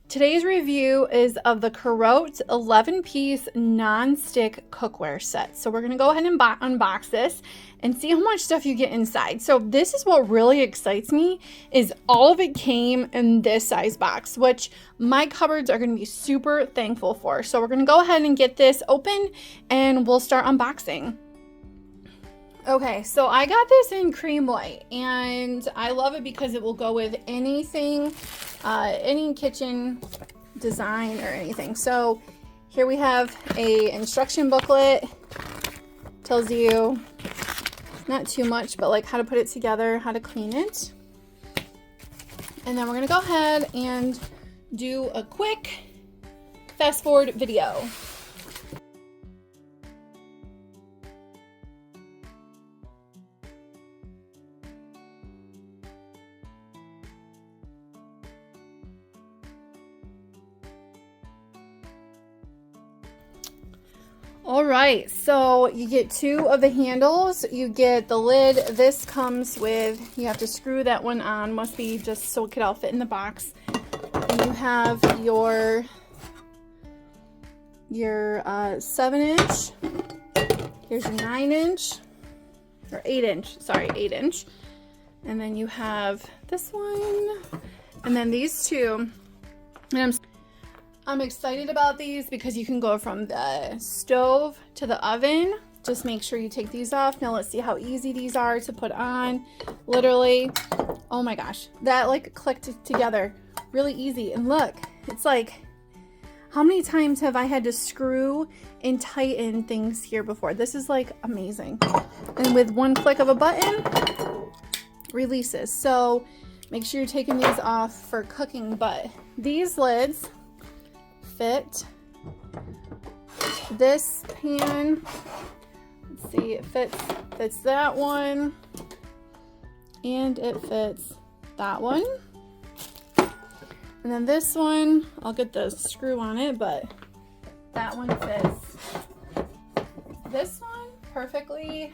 Today's review is of the Carote 11-piece non-stick cookware set. So we're going to go ahead and unbox this and see how much stuff you get inside. So this is what really excites me, is all of it came in this size box, which my cupboards are going to be super thankful for. So we're going to go ahead and get this open and we'll start unboxing. Okay, so I got this in cream white and I love it because it will go with anything, any kitchen design or anything. So here we have a instruction booklet. Tells you not too much, but like how to put it together, how to clean it. And then we're gonna go ahead and do a quick fast forward video. All right, so you get two of the handles. You get the lid. This comes with, you have to screw that one on. Must be just so it could all fit in the box. And you have your 7-inch. Here's your 9-inch, or 8-inch. Sorry, 8-inch. And then you have this one, and then these two. And I'm excited about these because you can go from the stove to the oven. Just make sure you take these off. Now let's see how easy these are to put on. Literally, oh my gosh, that like clicked together really easy. And look, it's like, how many times have I had to screw and tighten things here before? This is like amazing. And with one click of a button, releases. So make sure you're taking these off for cooking, but these lids fit this pan. Let's see, it fits that one, and it fits that one. And then this one, I'll get the screw on it, but that one fits this one perfectly,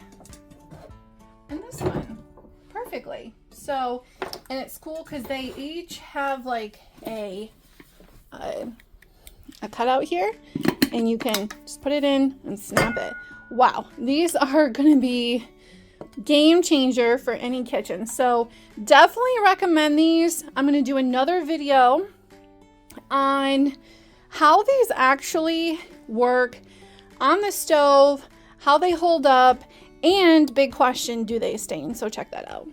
and this one perfectly. So, and it's cool because they each have like a cutout here, and you can just put it in and snap it. Wow, these are gonna be game changer for any kitchen. So definitely recommend these. I'm gonna do another video on how these actually work on the stove, how they hold up, and big question, do they stain? So check that out.